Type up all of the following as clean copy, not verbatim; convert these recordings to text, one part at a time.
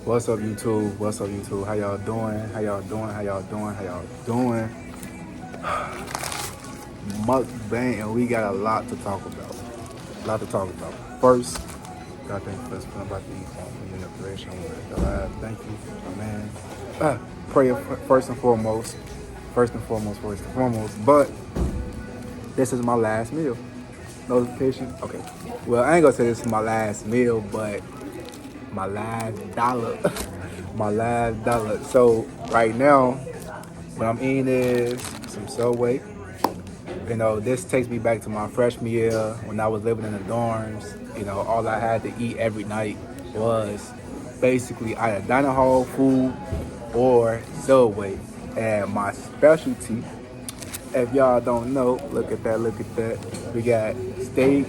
What's up, YouTube? What's up, YouTube? How y'all doing? How y'all doing? How y'all doing? How y'all doing? Mukbang, and we got a lot to talk about. A lot to talk about. First, God thank you for about to eat something in the creation. Thank you, my man. Prayer first and foremost. First and foremost. But this is my last meal. Notification. Okay. Well, I ain't gonna say this is my last meal, but my last dollar. My last dollar. So right now, what I'm eating is some Subway. You know, this takes me back to my freshman year when I was living in the dorms. You know, all I had to eat every night was basically either dining hall food or Subway. And my specialty, if y'all don't know, look at that, look at that. We got steak,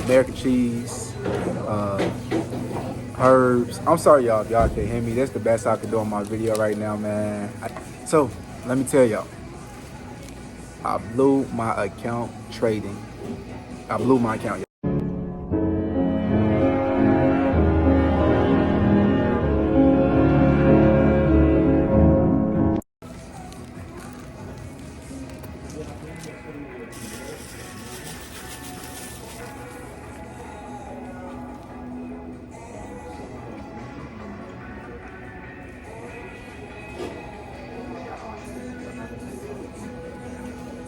American cheese, herbs. I'm sorry, y'all, if y'all can't hear me. That's the best I can do on my video right now, man. So, let me tell y'all. I blew my account trading. I blew my account.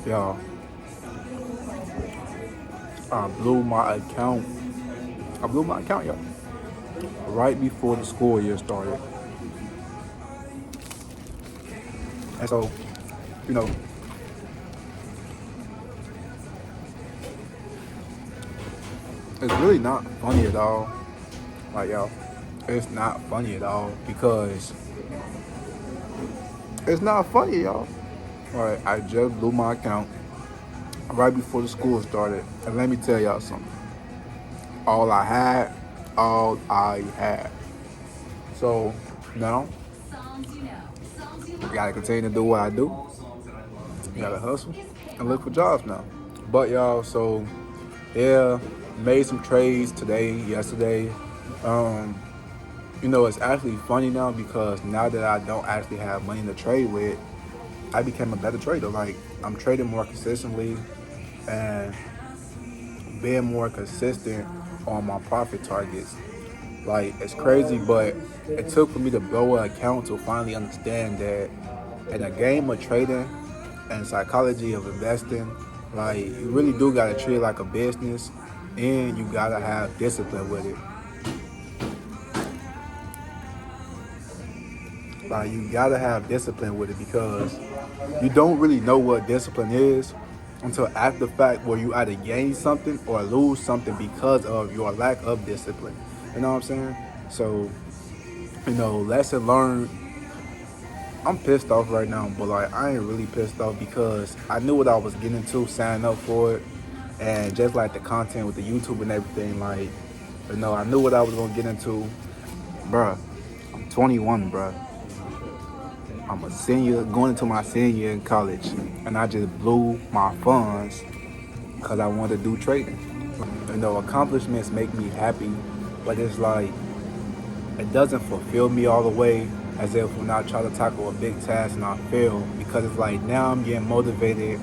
Y'all, I blew my account. I blew my account, y'all. Right before the school year started. And so, you know, it's really not funny at all. Like, y'all, it's not funny at all because it's not funny, y'all. All right, I just blew my account right before the school started. And let me tell y'all something. All I had. So now, I gotta continue to do what I do. You gotta hustle and look for jobs now. But y'all, so yeah, made some trades today, yesterday. You know, it's actually funny now because now that I don't actually have money to trade with, I became a better trader. Like, I'm trading more consistently and being more consistent on my profit targets. Like, it's crazy, but it took for me to blow an account to finally understand that in a game of trading and psychology of investing, like, you really do gotta treat it like a business, and you gotta have discipline with it. Like, you gotta have discipline with it because you don't really know what discipline is until after the fact, where you either gain something or lose something because of your lack of discipline. You know what I'm saying? So, you know, lesson learned. I'm pissed off right now, but like, I ain't really pissed off because I knew what I was getting into, signing up for it, and just like the content with the YouTube and everything, like, you know, I knew what I was gonna get into. Bruh, I'm 21, bruh. I'm a senior, going into my senior in college, and I just blew my funds because I wanted to do trading. You know, accomplishments make me happy, but it's like, it doesn't fulfill me all the way as if when I try to tackle a big task and I fail, because it's like, now I'm getting motivated,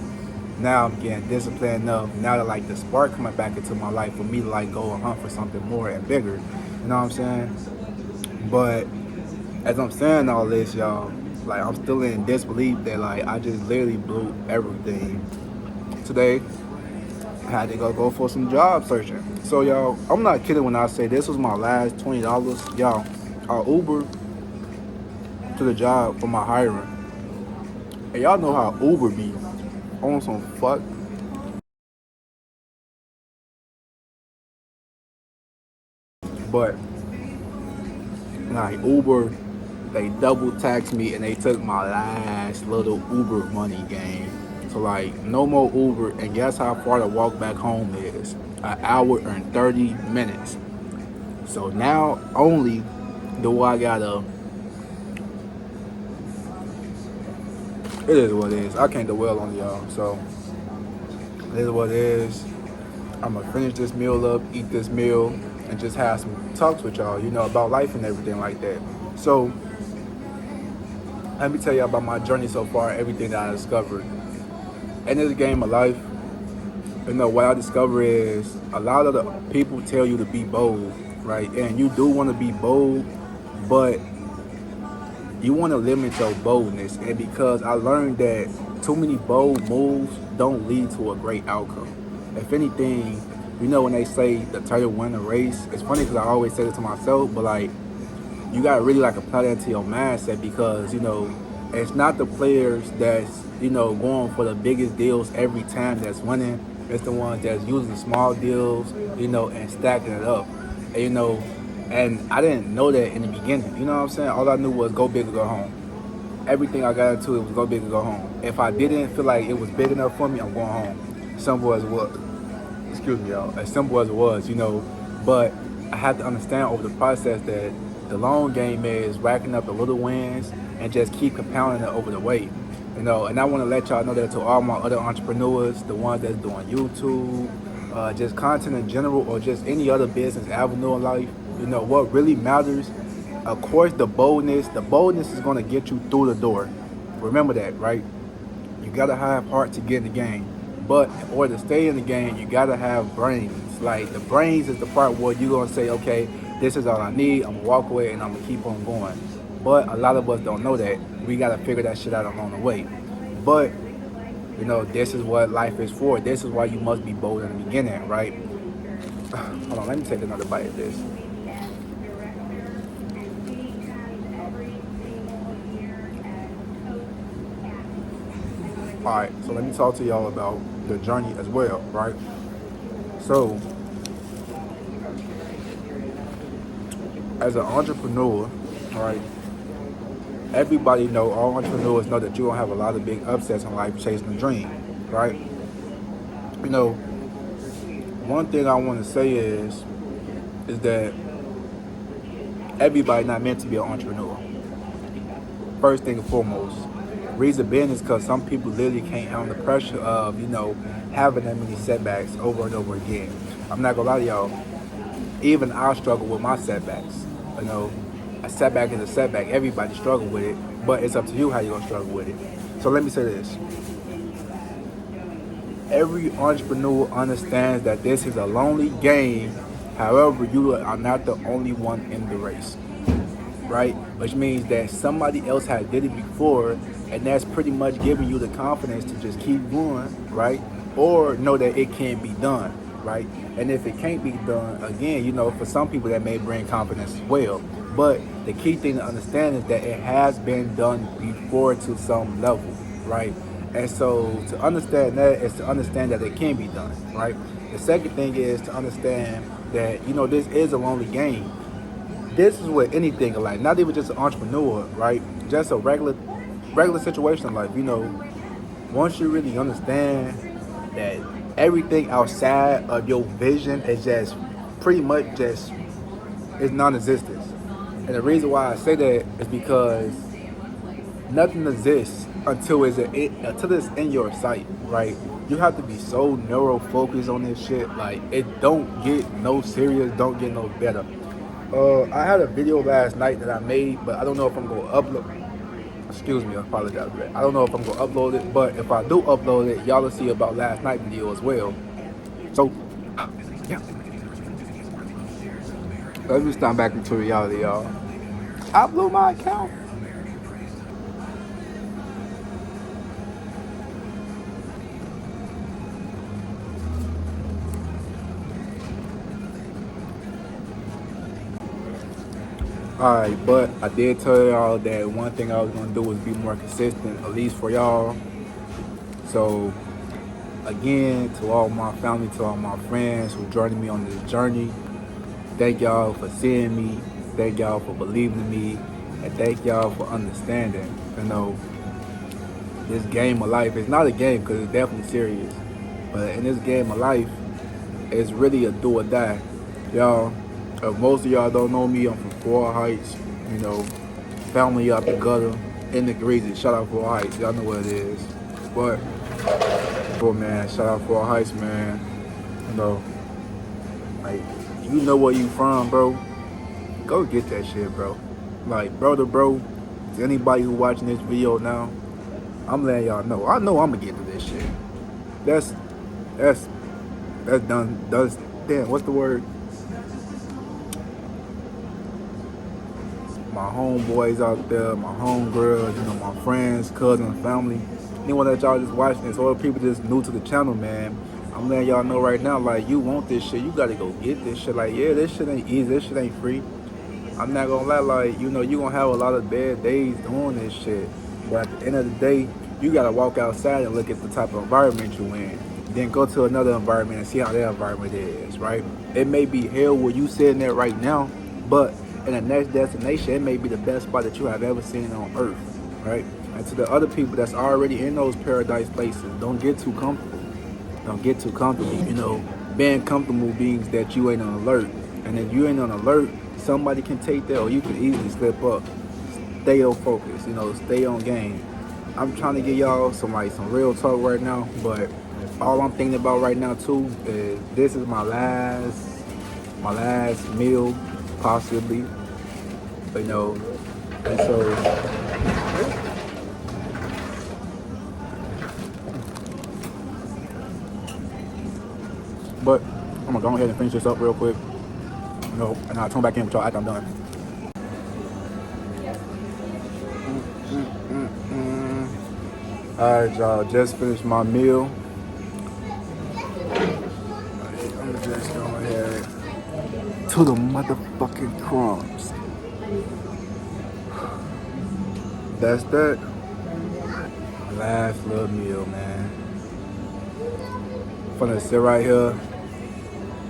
now I'm getting disciplined enough, now that like the spark coming back into my life for me to like go and hunt for something more and bigger. You know what I'm saying? But as I'm saying all this, y'all, like, I'm still in disbelief that like I just literally blew everything. Today, I had to go for some job searching. So y'all, I'm not kidding when I say this was my last $20. Y'all, I Uber to the job for my hiring. And y'all know how Uber be on some fuck. But like, Uber, they double taxed me and they took my last little Uber money game. So like, no more Uber, and guess how far the walk back home is? An hour and 30 minutes. So now only do I gotta, it is what it is. I can't dwell on y'all. So it is what it is. I'm gonna finish this meal up, eat this meal, and just have some talks with y'all, you know, about life and everything like that. So let me tell you about my journey so far, everything that I discovered. In this game of life, what I discover is a lot of the people tell you to be bold, right? And you do want to be bold, but you want to limit your boldness. And because I learned that too many bold moves don't lead to a great outcome. If anything, when they say the turtle win a race, it's funny because I always say it to myself, but like, you got to really like apply that to your mindset because, it's not the players that's, going for the biggest deals every time that's winning. It's the ones that's using small deals, and stacking it up. And, and I didn't know that in the beginning. You know what I'm saying? All I knew was go big or go home. Everything I got into it was go big or go home. If I didn't feel like it was big enough for me, I'm going home. Simple as it was. Excuse me, y'all. As simple as it was, But I had to understand over the process that the long game is racking up the little wins and just keep compounding it over the way. And I want to let y'all know that to all my other entrepreneurs, the ones that's doing YouTube, just content in general, or just any other business avenue in life, what really matters, of course, the boldness is going to get you through the door. Remember that, right? You got to have heart to get in the game. But in order to stay in the game, you got to have brains. Like, the brains is the part where you're going to say, okay, this is all I need. I'm going to walk away and I'm going to keep on going. But a lot of us don't know that. We got to figure that shit out along the way. But, this is what life is for. This is why you must be bold in the beginning, right? Hold on, let me take another bite of this. Alright, so let me talk to y'all about the journey as well, right? So, as an entrepreneur, right, everybody know, all entrepreneurs know that you're going to have a lot of big upsets in life chasing a dream, right? One thing I want to say is that everybody not meant to be an entrepreneur. First thing and foremost. Reason being is because some people literally can't handle the pressure of, having that many setbacks over and over again. I'm not going to lie to y'all. Even I struggle with my setbacks. A setback is a setback. Everybody struggle with it, but it's up to you how you're going to struggle with it. So let me say this. Every entrepreneur understands that this is a lonely game. However, you are not the only one in the race, right? Which means that somebody else had did it before, and that's pretty much giving you the confidence to just keep going, right? Or know that it can be done, right? And if it can't be done, again, for some people that may bring confidence as well. But the key thing to understand is that it has been done before to some level, right? And so to understand that is to understand that it can be done, right? The second thing is to understand that, this is a lonely game. This is with anything in life, not even just an entrepreneur, right? Just a regular situation in life, once you really understand that everything outside of your vision is just pretty much just is non-existent. And the reason why I say that is because nothing exists until it's in your sight, right? You have to be so narrow focused on this shit. Like, it don't get no serious, don't get no better. I had a video last night that I made, but I don't know if I'm gonna upload. Excuse me, I apologize for that. I don't know if I'm gonna upload it, but if I do upload it, y'all will see about last night's video as well. So, yeah. Let me start back into reality, y'all. I blew my account. Alright, but I did tell y'all that one thing I was going to do was be more consistent, at least for y'all. So, again, to all my family, to all my friends who joined me on this journey, thank y'all for seeing me, thank y'all for believing in me, and thank y'all for understanding. This game of life, it's not a game because it's definitely serious, but in this game of life, it's really a do or die. Y'all, if most of y'all don't know me, I'm from Floyd Heights, family out the gutter, in the greasy. Shout out Floyd Heights, y'all know what it is. But, man, shout out Floyd Heights, man. Like, you know where you from, bro. Go get that shit, bro. Like, bro, to anybody who watching this video now, I'm letting y'all know. I know I'm gonna get to this shit. That's that's that's done. Does damn? What's the word? My homeboys out there, my homegirls, my friends, cousins, family. Anyone that y'all just watching this, or people just new to the channel, man. I'm letting y'all know right now, like, you want this shit, you gotta go get this shit. Like, yeah, this shit ain't easy, this shit ain't free. I'm not gonna lie, like, you gonna have a lot of bad days doing this shit. But at the end of the day, you gotta walk outside and look at the type of environment you in. Then go to another environment and see how that environment is, right? It may be hell where you sitting there right now, but in the next destination, it may be the best spot that you have ever seen on earth, right? And to the other people that's already in those paradise places, don't get too comfortable. Don't get too comfortable. Being comfortable means that you ain't on alert. And if you ain't on alert, somebody can take that, or you can easily slip up. Stay on focus, stay on game. I'm trying to get y'all some real talk right now, but all I'm thinking about right now too is this is my last meal, possibly. And so but I'm gonna go ahead and finish this up real quick. And I'll tune back in with y'all after I'm done. Alright, y'all, just finished my meal. I'm just going ahead to the motherfucking crumbs. That's that. Last little meal, man. Gonna sit right here,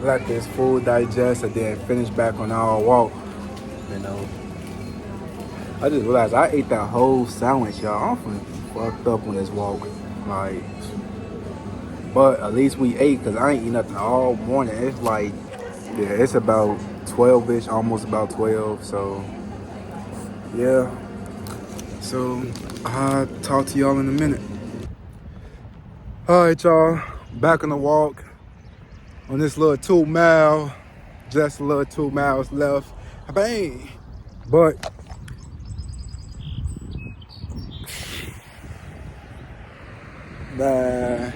let this food digest, and then finish back on our walk. I just realized I ate that whole sandwich, y'all. I'm finna fucked up on this walk. Like, but at least we ate, because I ain't eat nothing all morning. It's like, yeah, it's about 12-ish, almost about 12. So, yeah. So, I'll talk to y'all in a minute. All right, y'all. Back on the walk. On this little 2 mile. Just a little 2 miles left. Bang! But man,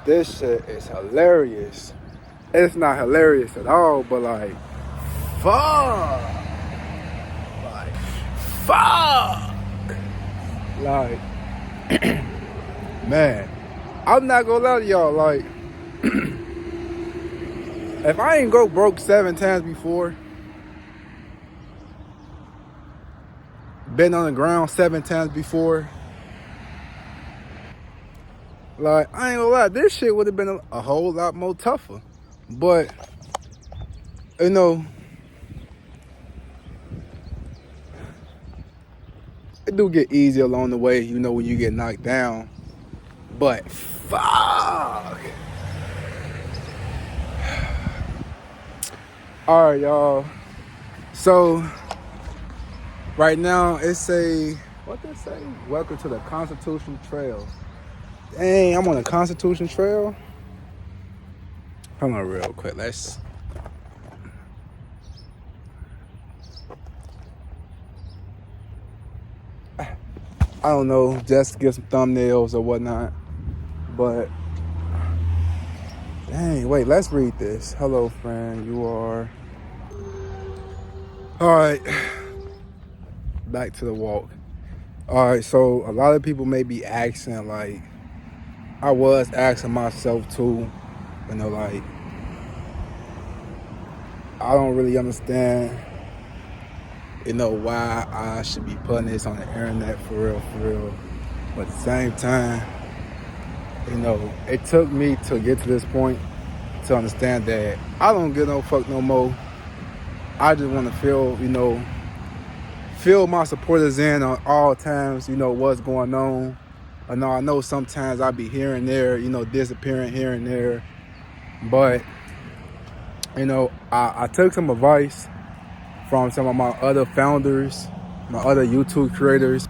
this shit is hilarious. It's not hilarious at all, but like, fuck! Like, man, I'm not gonna lie to y'all, like, if I ain't go broke 7 times before, been on the ground 7 times before, like, I ain't gonna lie, this shit would have been a whole lot more tougher. But, it do get easier along the way, when you get knocked down. But, fuck! Alright, y'all. So, right now, it say, what they say? Welcome to the Constitution Trail. Dang, I'm on the Constitution Trail? Hold on real quick, I don't know, just to get some thumbnails or whatnot. But, dang, wait, let's read this. Hello, friend, you are... Alright, back to the walk. Alright, so a lot of people may be asking, like, I was asking myself too, like, I don't really understand, why I should be putting this on the internet for real. But at the same time, it took me to get to this point to understand that I don't give no fuck no more. I just want to feel my supporters in on all times, what's going on. I know sometimes I be here and there, disappearing here and there. But, I took some advice from some of my other founders, my other YouTube creators.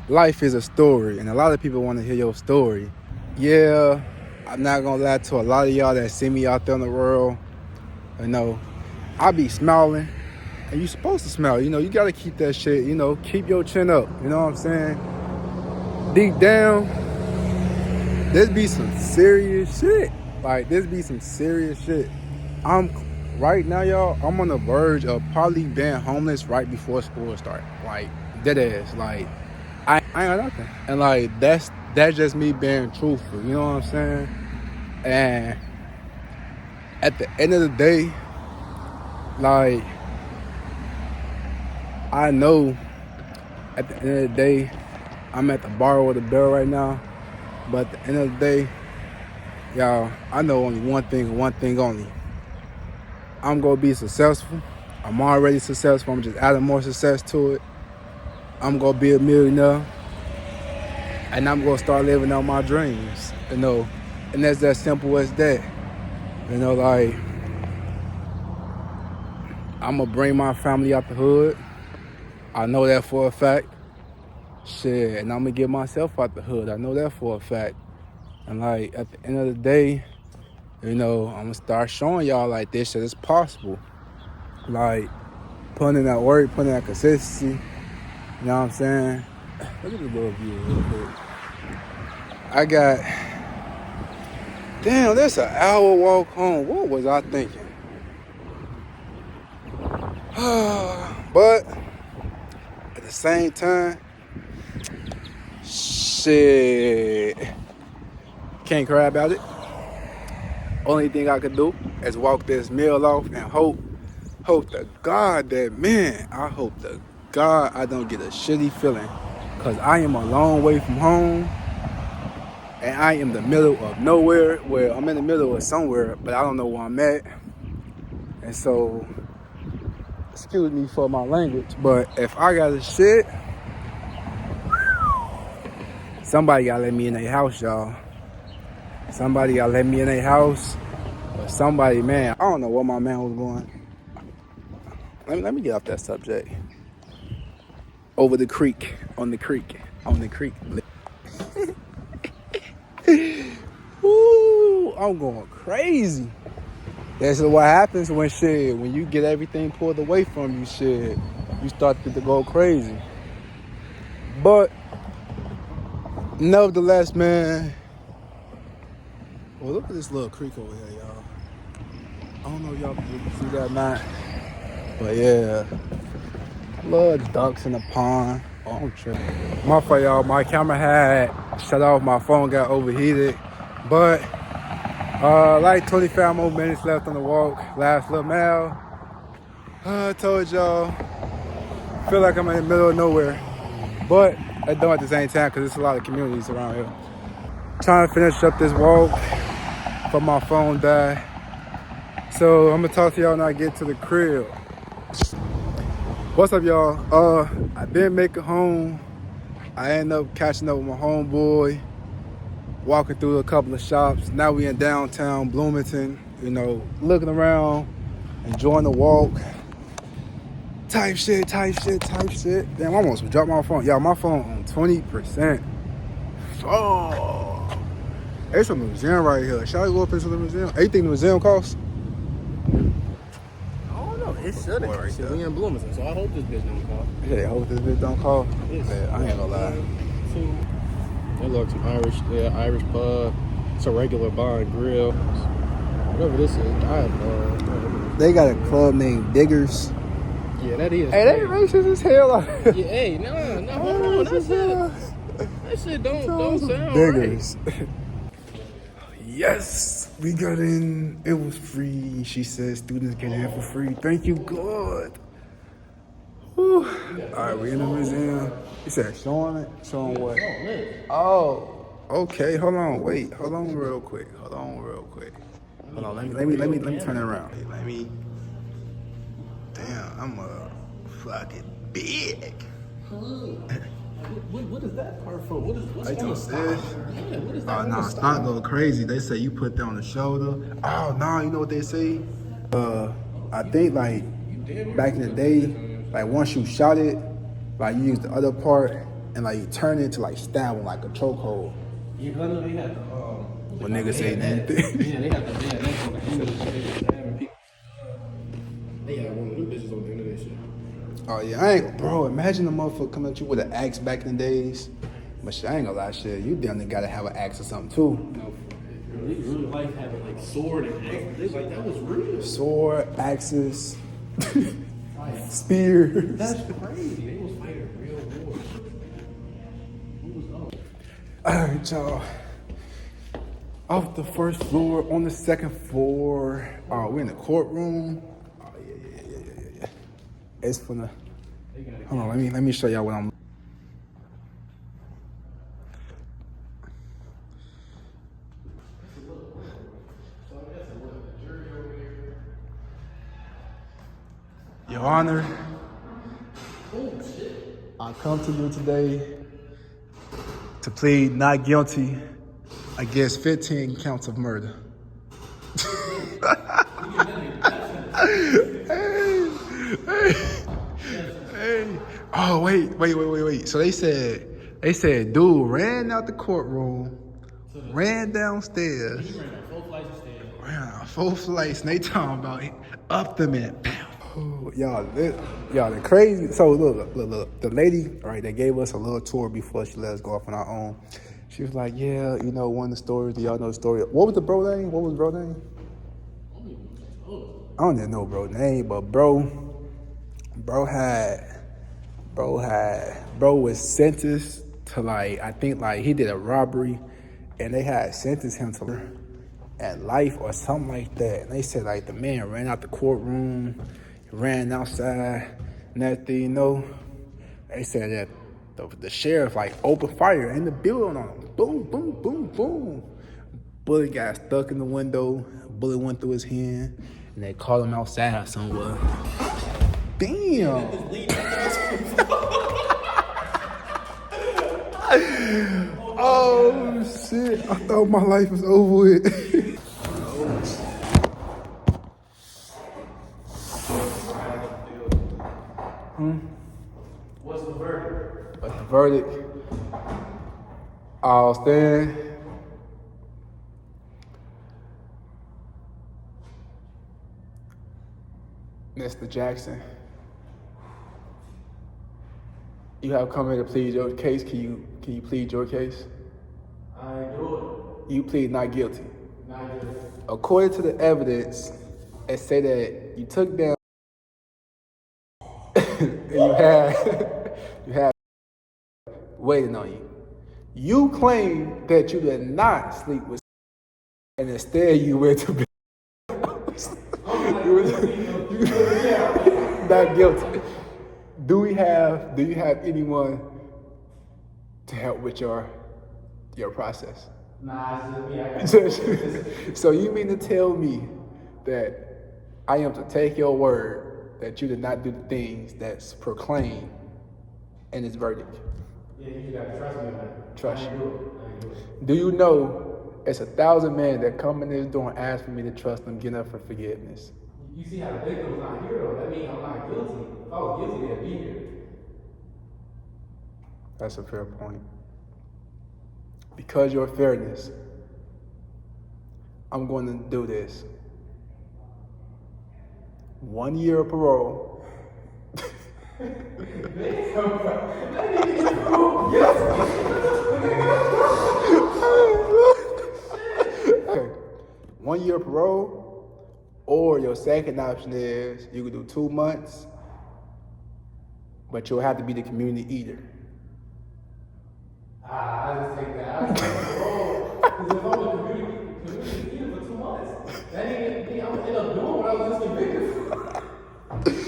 Life is a story, and a lot of people want to hear your story. Yeah, I'm not going to lie to a lot of y'all that see me out there in the world. I be smiling, and you're supposed to smile. You know, you gotta keep that shit. You know, keep your chin up. You know what I'm saying? Deep down, this be some serious shit. Like, this be some serious shit. Right now, y'all, I'm on the verge of probably being homeless right before school starts. Like, dead ass. Like, I ain't got nothing. And like, that's just me being truthful. You know what I'm saying? And at the end of the day, like, I know at the end of the day, I'm at the bar with a bill right now. But at the end of the day, y'all, I know only one thing and one thing only. I'm going to be successful. I'm already successful. I'm just adding more success to it. I'm going to be a millionaire. And I'm going to start living out my dreams, you know. And that's that simple as that. You know, like, I'm going to bring my family out the hood. I know that for a fact. Shit, and I'm going to get myself out the hood. I know that for a fact. And, like, at the end of the day, you know, I'm going to start showing y'all, like, this shit is possible. Like, putting in that work, putting in that consistency. You know what I'm saying? Look at the little view real quick. I got... Damn, that's an hour walk home. What was I thinking? But, at the same time, shit, can't cry about it. Only thing I could do is walk this meal off and hope to God that, man, I hope to God I don't get a shitty feeling. Because I am a long way from home. And I am in the middle of nowhere. Well, I'm in the middle of somewhere, but I don't know where I'm at. And so, excuse me for my language, but if I got a shit, somebody gotta let me in their house, y'all. Somebody gotta let me in their house. Or somebody, man, I don't know where my man was going. Let me get off that subject. Over the creek, on the creek. Ooh, I'm going crazy. That's what happens when you get everything pulled away from you, shit. You start to go crazy. But, nevertheless, man. Well, look at this little creek over here, y'all. I don't know if y'all can see that or not. But yeah. Little ducks in the pond. Oh, I'm tripping. My fault, y'all. My camera had shut off. My phone got overheated. But, like 25 more minutes left on the walk. Last little mile. I told y'all. Feel like I'm in the middle of nowhere. But I don't at the same time because there's a lot of communities around here. Trying to finish up this walk. But my phone died. So I'm gonna talk to y'all when I get to the crib. What's up, y'all? I didn't make it home. I ended up catching up with my homeboy, walking through a couple of shops. Now we in downtown Bloomington, you know, looking around, enjoying the walk. Type shit. Damn, I almost dropped my phone. Y'all, my phone on 20%. Oh, it's a museum right here. Shall I go up into the museum? Hey, you think the museum costs? It should have. Right, we in Bloomington, so I hope this bitch don't call. Yeah, I hope this bitch don't call. Yeah, I ain't gonna lie. They look some Irish pub. It's a regular bar and grill. Whatever this is, dive bar. They got a club named Diggers. Yeah, that is. Hey, they racist as hell. Yeah, hey, no, hold on. That shit don't sound Diggers. Right. Yes, we got in. It was free. She said students get in for free. Thank you, God. Whew. All right, we in the museum. You said showing it? Showing what? Oh, okay. Hold on. Wait. Hold on real quick. Hold on. Let me turn it around. Let me. Damn, I'm a fucking big. What is that part for? What's I on the just stock? said. Yeah, what is that? Oh, no, stock go crazy. They say you put that on the shoulder. Oh, no, you know what they say? I think, like, back in the day, like, once you shot it, like, you use the other part and, like, you turn it to, like, stab them like a chokehold. Yeah, because I know they had the, When niggas say anything. Yeah, they had the, They had one of them bitches on the end of that shit. Oh yeah, I ain't, bro. Imagine a motherfucker coming at you with an axe back in the days. But shit, I ain't gonna lie, shit. You damn near gotta have an axe or something too. No, they really like having like sword and axe. They like that was real. Sword, axes, spears. That's crazy. They was fighting real wars. Who was up? All right, y'all. Off the first floor, on the second floor. Oh, we're in the courtroom. Oh yeah. It's finna. Hold on, let me show y'all what I'm. Your Honor, I come to you today to plead not guilty against 15 counts of murder. Hey. Oh, wait. So they said, dude ran out the courtroom, ran downstairs, He ran up 4 flights of stairs. ran out 4 flights, and they talking about it, up them and bam. Oh, y'all, the crazy. So look, the lady, right? They gave us a little tour before she let us go off on our own. She was like, yeah, you know, one of the stories. Do y'all know the story? What was the bro name? What was bro name? I don't even know bro name, but bro was sentenced to like, I think like he did a robbery, and they had sentenced him to at life or something like that. And they said like the man ran out the courtroom, ran outside, and everything, you know. They said that the sheriff like opened fire in the building on him. Boom, boom, boom, boom. Bullet got stuck in the window. Bullet went through his hand, and they called him outside somewhere. Damn. Oh shit! I thought my life was over with. What's the verdict? But the verdict, I'll stand. Mr. Jackson, you have come here to plead your case. Can you plead your case? I do You plead not guilty. it. Not guilty. According to the evidence, it say that you took down and you had waiting on you. You claim that you did not sleep with, and instead you went to bed. Not guilty. Do you have anyone to help with your process? Nah, it's just me. So you mean to tell me that I am to take your word that you did not do the things that's proclaimed in this verdict? Yeah, you just gotta trust me, man. Trust I ain't you. do it. Do you know it's 1,000 men that come in this door and ask for me to trust them, get up for forgiveness? You see how the victim's not here though. That means I'm not guilty. If I was guilty, they'd be here. That's a fair point. Because your fairness, I'm going to do this. 1 year of parole. Hey, 1 year of parole, or your second option is you can do 2 months, but you'll have to be the community eater. I just take that. I just take the role. Because if I'm a community leader for 2 months, that ain't me. I'm gonna end up doing what I was just convicted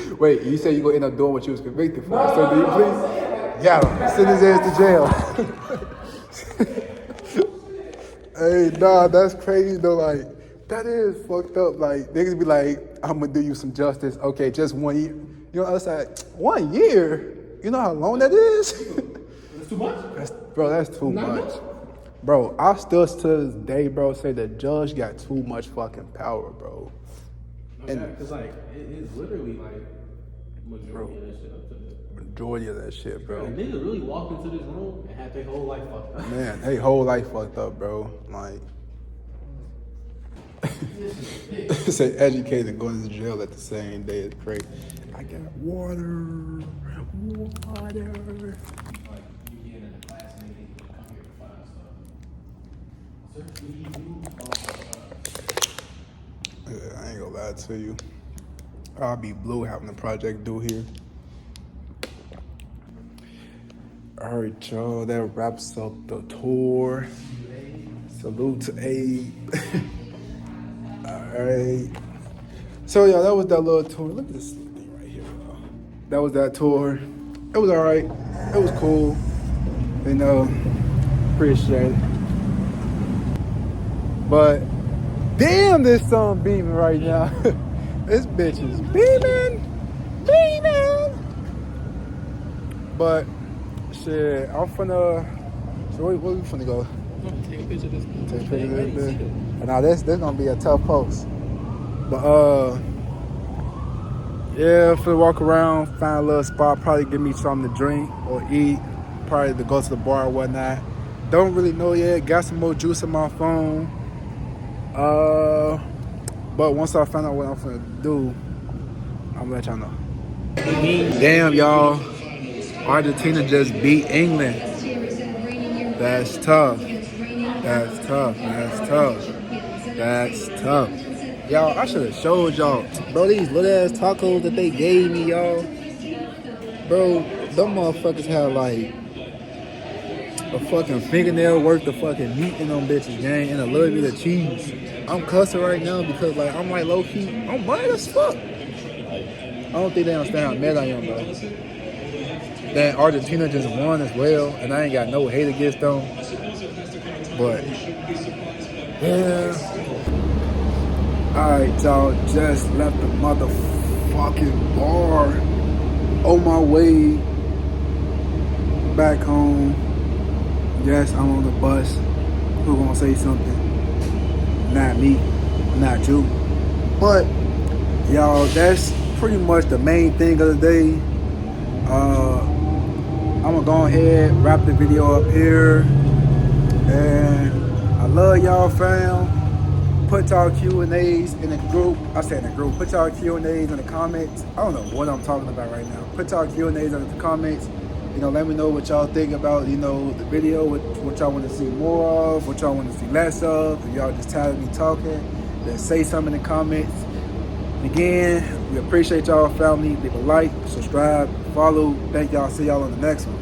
for. Wait, you say you're going to end up doing what you was convicted for. No, So do you I'm please? saying, like, Yeah, send his ass to jail. Hey, nah, that's crazy though. Like, that is fucked up. Like, niggas be like, I'm gonna do you some justice. Okay, just 1 year. You know, I was like, 1 year? You know how long that is? It's too much? That's too Not much. much? Bro, I still to this day, bro, say the judge got too much fucking power, bro. No, yeah, because like it's literally like majority of that shit up to this. Majority of that shit, bro. Like, niggas really walked into this room and had their whole life fucked up. Man, they whole life fucked up, bro. Like, Say educated and going to jail at the same day is crazy. I got water. Water. Like you get in the class and they come here to find stuff. Sir, do you do Yeah, I ain't gonna lie to you. I'll be blue having a project due here. Alright, y'all, that wraps up the tour. Salute to Abe. Alright. So, yeah, that was that little tour. Look at this thing right here, y'all. That was that tour. It was alright. It was cool. You know, appreciate it. But, damn, this sun beaming right now. This bitch is beaming. Beaming. But, shit, I'm finna. So where we finna go? take a picture of this. Take a picture of this. Now this gonna be a tough post. But yeah, finna walk around, find a little spot, probably give me something to drink or eat, probably to go to the bar or whatnot. Don't really know yet. Got some more juice on my phone. But once I find out what I'm finna do, I'm gonna let y'all know. Damn, y'all. Argentina just beat England. That's tough. That's tough. That's tough. That's tough. Y'all, I should have showed y'all. Bro, these little ass tacos that they gave me, y'all. Bro, them motherfuckers have like a fucking fingernail worth of fucking meat in them bitches, gang, and a little bit of cheese. I'm cussing right now because like I'm like low key, I'm mad as fuck. I don't think they understand how mad I am, bro. Then Argentina just won as well, and I ain't got no hate against them. But yeah. Alright, y'all, just left the motherfucking bar. On my way back home. Yes, I'm on the bus. Who gonna say something? Not me, not you. But y'all, that's pretty much the main thing of the day. I'm gonna go ahead, wrap the video up here. And I love y'all, fam. Put y'all Q&As in the group. I said in the group. Put y'all Q&As in the comments. I don't know what I'm talking about right now. Put y'all Q&As in the comments. You know, let me know what y'all think about, you know, the video, what y'all want to see more of, what y'all want to see less of. If y'all just tired of me talking, then say something in the comments. And again, we appreciate y'all, family. Leave a like, subscribe, follow. Thank y'all. See y'all on the next one.